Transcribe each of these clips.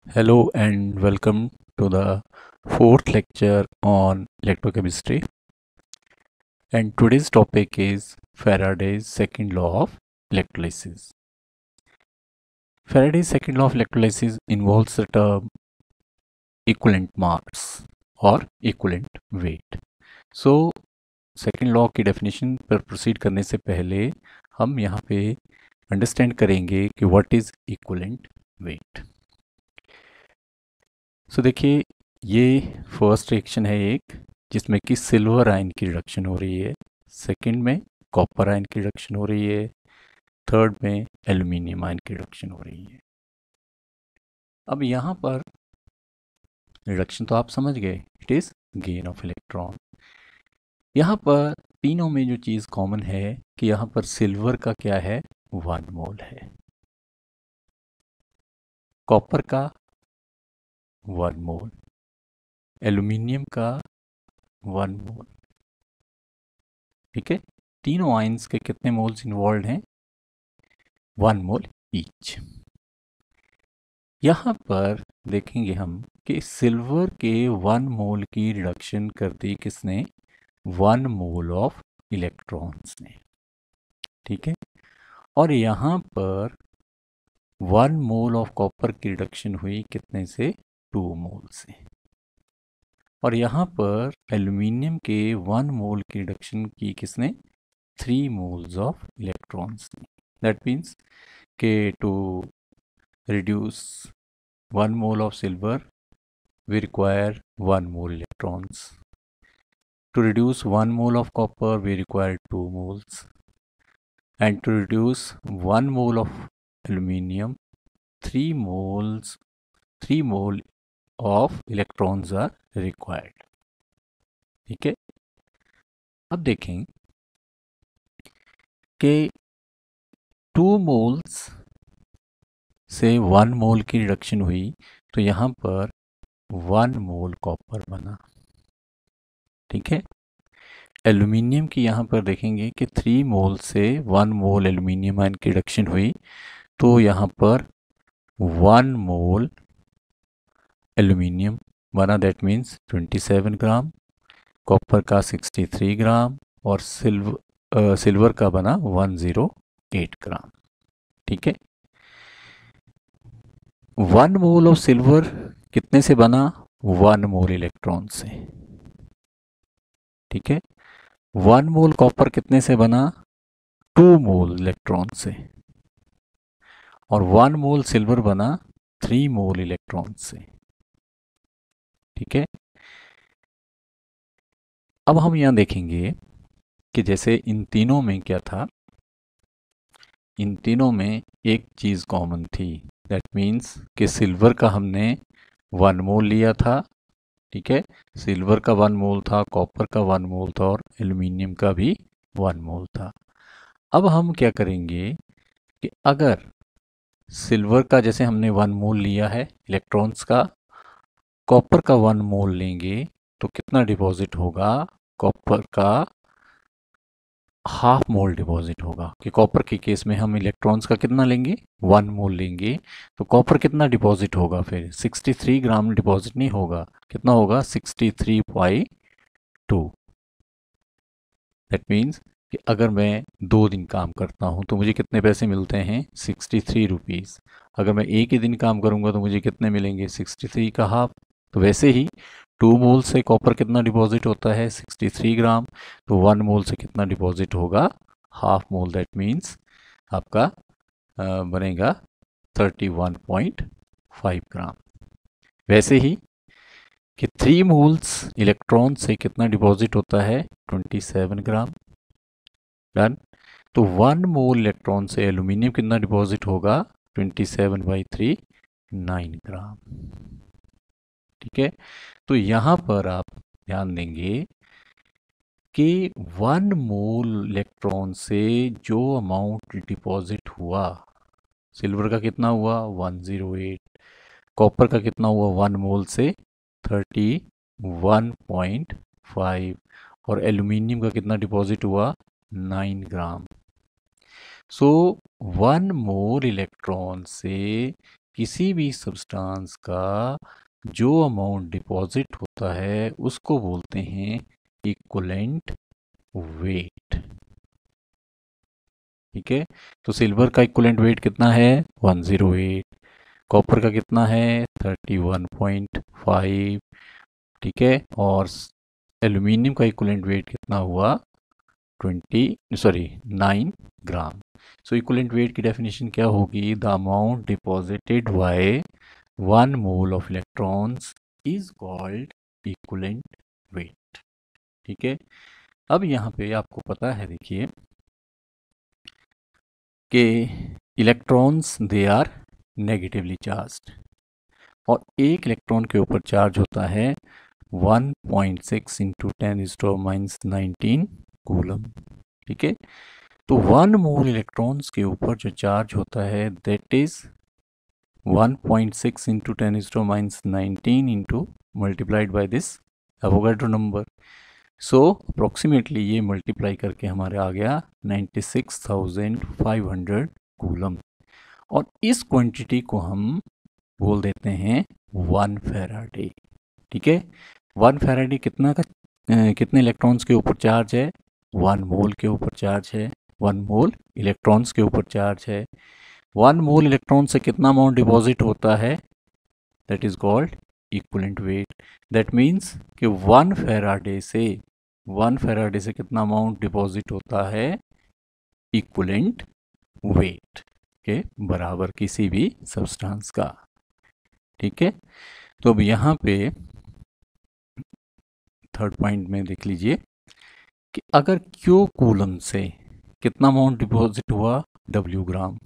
Hello and welcome to the fourth lecture on electrochemistry. And today's topic is Faraday's second law of electrolysis. Faraday's second law of electrolysis involves the term equivalent mass or equivalent weight. So, second law की definition पर proceed करने से पहले हम यहाँ पे understand करेंगे कि व्हाट इज इक्विवेलेंट वेट। सो देखिए, ये फर्स्ट रिएक्शन है एक जिसमें कि सिल्वर आयन की रिडक्शन हो रही है, सेकंड में कॉपर आयन की रिडक्शन हो रही है, थर्ड में एल्यूमिनियम आयन की रिडक्शन हो रही है। अब यहाँ पर रिडक्शन तो आप समझ गए, it is gain of electron. यहाँ पर तीनों में जो चीज़ कॉमन है कि यहाँ पर सिल्वर का क्या है, 1 मोल है, कॉपर का 1 मोल, एल्यूमिनियम का 1 मोल। ठीक है, तीनों आयंस के कितने मोल्स इन्वॉल्व हैं, 1 मोल ईच। यहाँ पर देखेंगे हम कि सिल्वर के 1 मोल की रिडक्शन कर दी किसने, 1 मोल ऑफ इलेक्ट्रॉन्स ने। ठीक है, और यहाँ पर 1 मोल ऑफ कॉपर की रिडक्शन हुई कितने से, 2 मोल से। और यहाँ पर एल्यूमिनियम के 1 मोल की रिडक्शन की किसने, 3 मोल्स ऑफ इलेक्ट्रॉन्स ने। दैट मीन्स के to reduce 1 mole of silver, we require 1 mole electrons. To reduce 1 mole of copper, we require 2 moles. And to reduce 1 mole of aluminium, 3 moles, 3 mole of electrons are required. ठीक है, अब देखें कि 2 moles से 1 मोल की reduction हुई तो यहाँ पर 1 मोल कॉपर बना। ठीक है, एल्यूमिनियम की यहाँ पर देखेंगे कि 3 मोल से 1 मोल एल्यूमिनियम आयन की रिडक्शन हुई तो यहाँ पर 1 मोल एल्यूमिनियम बना, दैट मीन्स 27 ग्राम, कॉपर का 63 ग्राम और सिल्वर का बना 108 ग्राम। ठीक है, 1 मोल ऑफ सिल्वर कितने से बना, 1 मोल इलेक्ट्रॉन से। ठीक है, 1 मोल कॉपर कितने से बना, 2 मोल इलेक्ट्रॉन से। और 1 मोल सिल्वर बना 3 मोल इलेक्ट्रॉन से। ठीक है, अब हम यहां देखेंगे कि जैसे इन तीनों में क्या था, इन तीनों में एक चीज कॉमन थी, दैट मीन्स कि सिल्वर का हमने 1 मोल लिया था। ठीक है, सिल्वर का 1 मोल था, कॉपर का 1 मोल था और एल्यूमिनियम का भी 1 मोल था। अब हम क्या करेंगे कि अगर सिल्वर का जैसे हमने 1 मोल लिया है इलेक्ट्रॉन्स का, कॉपर का 1 मोल लेंगे तो कितना डिपॉजिट होगा, कॉपर का हाफ मोल डिपॉजिट होगा। कि कॉपर के केस में हम इलेक्ट्रॉन्स का कितना लेंगे, 1 मोल लेंगे, तो कॉपर कितना डिपॉजिट होगा, फिर 63 ग्राम डिपॉजिट नहीं होगा, कितना होगा, 63.2। दैट मीन्स कि अगर मैं 2 दिन काम करता हूँ तो मुझे कितने पैसे मिलते हैं, 63 रुपीज़। अगर मैं एक ही दिन काम करूँगा तो मुझे कितने मिलेंगे, 63 का हाफ। तो वैसे ही 2 मोल से कॉपर कितना डिपॉजिट होता है, 63 ग्राम, तो 1 मोल से कितना डिपॉजिट होगा, हाफ मोल। दैट मीन्स आपका बनेगा 31.5 ग्राम। वैसे ही कि 3 मोल्स इलेक्ट्रॉन से कितना डिपॉजिट होता है, 27 ग्राम। डन। तो 1 मोल इलेक्ट्रॉन से एल्यूमिनियम कितना डिपॉजिट होगा, 27/3, 9 ग्राम। ठीक है, तो यहाँ पर आप ध्यान देंगे कि 1 मोल इलेक्ट्रॉन से जो अमाउंट डिपॉजिट हुआ, सिल्वर का कितना हुआ, 108, कॉपर का कितना हुआ 1 मोल से, 31.5, और एल्यूमिनियम का कितना डिपॉजिट हुआ, 9 ग्राम। सो 1 मोल इलेक्ट्रॉन से किसी भी सब्सटेंस का जो अमाउंट डिपॉजिट होता है उसको बोलते हैं इक्विवेलेंट वेट। ठीक है, तो सिल्वर का इक्विवेलेंट वेट कितना है 108, कॉपर का कितना है 31.5, ठीक है, और एल्यूमिनियम का इक्विवेलेंट वेट कितना हुआ 9 ग्राम। सो इक्विवेलेंट वेट की डेफिनेशन क्या होगी, the amount deposited bye 1 mole of electrons is called equivalent weight. ठीक है, अब यहाँ पे आपको पता है, देखिए कि electrons they are negatively charged और एक इलेक्ट्रॉन के ऊपर चार्ज होता है 1.6 इंटू 10⁻⁹ कूलम। ठीक है, तो 1 मोल इलेक्ट्रॉन्स के ऊपर जो चार्ज होता है that is 1.6 into 10⁻⁹ into multiplied by this Avogadro number. So approximately ये मल्टीप्लाई करके हमारे आ गया 96,500 कूलम, और इस क्वांटिटी को हम बोल देते हैं 1 फैराडे। ठीक है, 1 फैराडे कितने इलेक्ट्रॉन्स के ऊपर चार्ज है, 1 मोल के ऊपर चार्ज है, 1 मोल इलेक्ट्रॉन्स के ऊपर चार्ज है। 1 मोल इलेक्ट्रॉन से कितना अमाउंट डिपॉजिट होता है, that is called equivalent weight. That means कि 1 फैराडे से कितना अमाउंट डिपॉजिट होता है, इक्विवेलेंट वेट के बराबर किसी भी सब्सटेंस का। ठीक है, तो अब यहाँ पे थर्ड पॉइंट में देख लीजिए कि अगर Q कूलम से कितना अमाउंट डिपॉजिट हुआ, W ग्राम।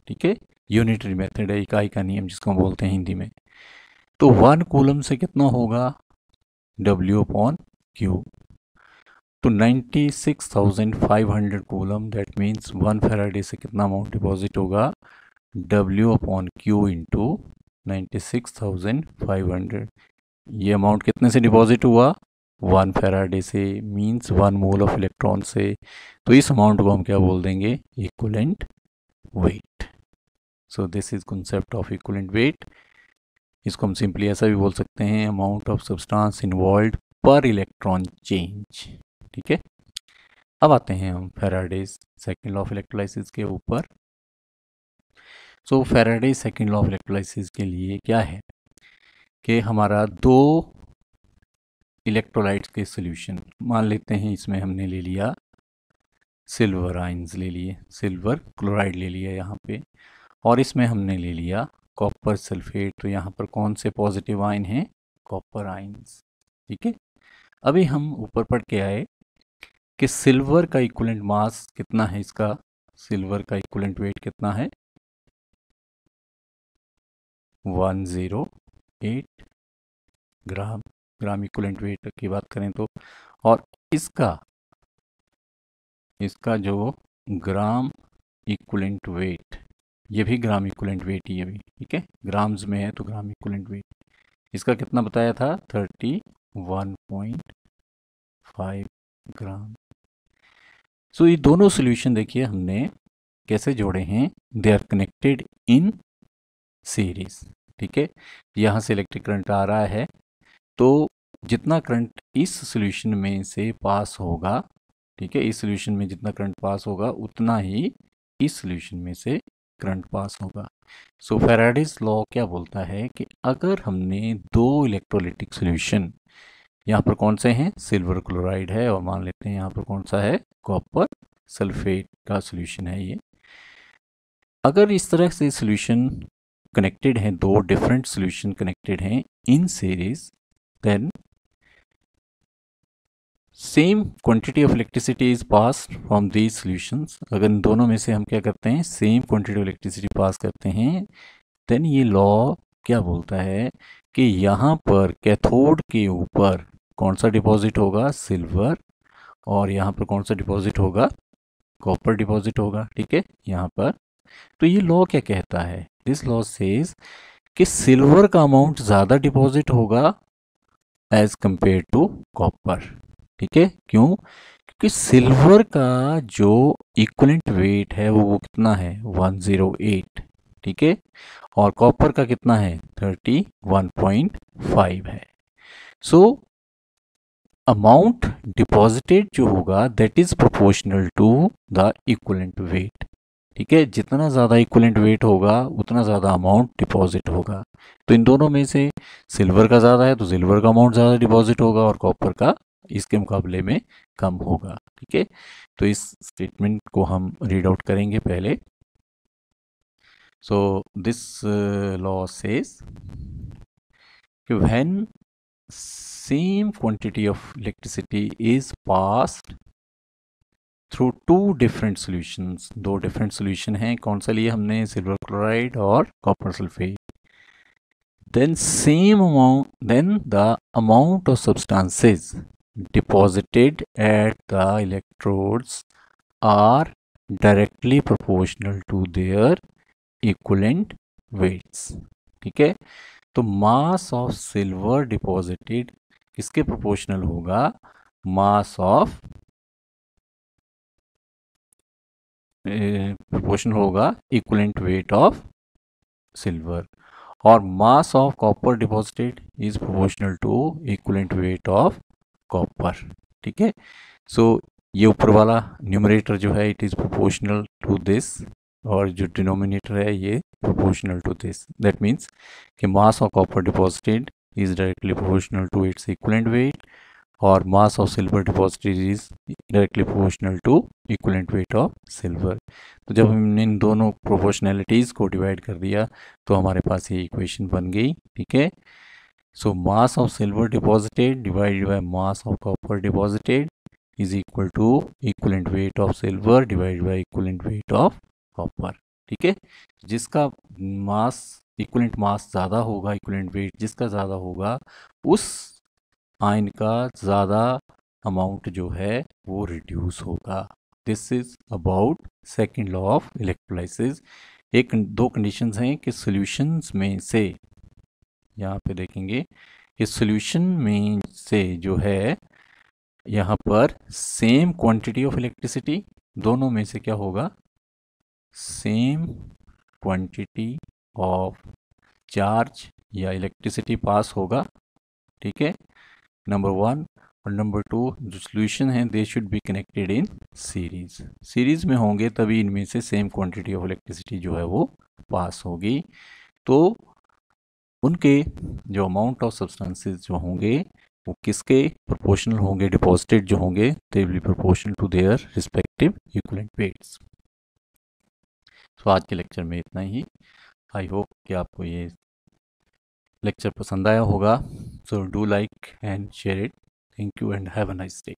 ठीक है, यूनिटरी मेथड है, इकाई का नियम जिसको हम बोलते हैं हिंदी में। तो 1 कूलम से कितना होगा, W/Q। तो 96,500 कूलम, दैट मीन्स 1 फैराडे से कितना अमाउंट डिपॉजिट होगा, W/Q इंटू 96,500। ये अमाउंट कितने से डिपॉजिट हुआ, 1 फैराडे से, मीन्स 1 मोल ऑफ इलेक्ट्रॉन से। तो इस अमाउंट को हम क्या बोल देंगे, equivalent weight. So this is concept of equivalent weight. इसको हम सिंपली ऐसा भी बोल सकते हैं, अमाउंट ऑफ सब्सटेंस इन्वॉल्व्ड पर इलेक्ट्रॉन चेंज। ठीक है, अब आते हैं हम Faraday's second law of electrolysis के ऊपर। सो Faraday's second law of electrolysis के लिए क्या है कि हमारा 2 इलेक्ट्रोलाइट्स के सॉल्यूशन मान लेते हैं, इसमें हमने ले लिया सिल्वर आयंस, ले लिए सिल्वर क्लोराइड ले लिया यहाँ पे, और इसमें हमने ले लिया कॉपर सल्फेट। तो यहाँ पर कौन से पॉजिटिव आयन हैं, कॉपर आयंस। ठीक है, अभी हम ऊपर पढ़ के आए कि सिल्वर का इक्विवेलेंट मास कितना है, इसका सिल्वर का इक्विवेलेंट वेट कितना है, 108 ग्राम। ग्राम इक्विवेलेंट वेट की बात करें तो, और इसका जो ग्राम इक्विवेलेंट वेट, ये भी ग्राम इक्विवेलेंट वेट ही है भी। ठीक है, ग्राम्स में है तो ग्राम इक्विवेलेंट वेट, इसका कितना बताया था, 31.5 ग्राम। सो ये दोनों सॉल्यूशन देखिए हमने कैसे जोड़े हैं, they are connected in series. ठीक है, यहाँ से इलेक्ट्रिक करंट आ रहा है, तो जितना करंट इस सॉल्यूशन में से पास होगा, ठीक है, इस सॉल्यूशन में जितना करंट पास होगा उतना ही इस सॉल्यूशन में से करंट पास होगा। सो फैराडेज लॉ क्या बोलता है कि अगर हमने 2 इलेक्ट्रोलाइटिक सॉल्यूशन, यहाँ पर कौन से हैं, सिल्वर क्लोराइड है, और मान लेते हैं यहाँ पर कौन सा है, कॉपर सल्फेट का सॉल्यूशन है ये। अगर इस तरह से सॉल्यूशन कनेक्टेड हैं, 2 डिफरेंट सॉल्यूशन कनेक्टेड हैं in series, then same quantity of electricity is pass from these solutions. अगर इन दोनों में से हम क्या करते हैं, same quantity of electricity pass करते हैं, देन ये लॉ क्या बोलता है कि यहाँ पर कैथोड के ऊपर कौन सा डिपॉजिट होगा, सिल्वर, और यहाँ पर कौन सा डिपॉजिट होगा, कॉपर डिपॉजिट होगा। ठीक है, यहाँ पर तो ये लॉ क्या कहता है, दिस लॉ सेज कि सिल्वर का अमाउंट ज़्यादा डिपॉजिट होगा एज कंपेयर टू कॉपर। ठीक है, क्यों, क्योंकि सिल्वर का जो इक्विवेलेंट वेट है वो कितना है, 108। ठीक है, और कॉपर का कितना है 31.5 है। सो अमाउंट डिपॉजिटेड जो होगा that is proportional to the equivalent weight. ठीक है, जितना ज़्यादा इक्विवेलेंट वेट होगा उतना ज़्यादा अमाउंट डिपॉजिट होगा। तो इन दोनों में से सिल्वर का ज़्यादा है तो सिल्वर का अमाउंट ज़्यादा डिपॉजिट होगा और कॉपर का इसके मुकाबले में कम होगा। ठीक है, तो इस स्टेटमेंट को हम रीड आउट करेंगे पहले। सो दिस लॉ सेज कि when same quantity of electricity is passed through two different solutions, दो different solution हैं, कौन सा लिए हमने, सिल्वर क्लोराइड और copper sulphate, then the amount of substances deposited at the electrodes are directly proportional to their equivalent weights। ठीक है, तो मास ऑफ सिल्वर डिपॉजिटेड किसके प्रोपोर्शनल होगा, मास ऑफ प्रोपोर्शनल होगा इक्विवेलेंट वेट ऑफ सिल्वर, और mass of copper deposited is proportional to equivalent weight of copper. ठीक है, so ये ऊपर वाला न्यूमरेटर जो है it is proportional to this, और जो डिनोमिनेटर है ये proportional to this. That means कि mass of copper deposited is directly proportional to its equivalent weight, और mass of silver deposited is directly proportional to equivalent weight of silver. तो जब हमने इन दोनों प्रोपोर्शनैलिटीज़ को डिवाइड कर दिया तो हमारे पास ये इक्वेशन बन गई। ठीक है, so mass of silver deposited divided by mass of copper deposited is equal to equivalent weight of silver divided by equivalent weight of copper. ठीक है, जिसका मास इक्विवेलेंट मास ज़्यादा होगा, इक्विवेलेंट वेट जिसका ज़्यादा होगा, उस आयन का ज़्यादा अमाउंट जो है वो रिड्यूस होगा। This is about second law of electrolysis. एक दो कंडीशंस हैं कि सॉल्यूशंस में से, यहाँ पे देखेंगे, इस सॉल्यूशन में से जो है यहाँ पर सेम क्वांटिटी ऑफ इलेक्ट्रिसिटी, दोनों में से क्या होगा, सेम क्वांटिटी ऑफ चार्ज या इलेक्ट्रिसिटी पास होगा। ठीक है, नंबर वन, और नंबर टू जो सॉल्यूशन है they should be connected in series में होंगे तभी इनमें से सेम क्वांटिटी ऑफ इलेक्ट्रिसिटी जो है वो पास होगी। तो उनके जो अमाउंट ऑफ सब्सटेंसेस जो होंगे वो किसके प्रोपोर्शनल होंगे, डिपॉजिटेड जो होंगे they will be proportional to their respective equivalent weights. तो आज के लेक्चर में इतना ही। आई होप कि आपको ये लेक्चर पसंद आया होगा। So do like and share it. Thank you and have a nice day.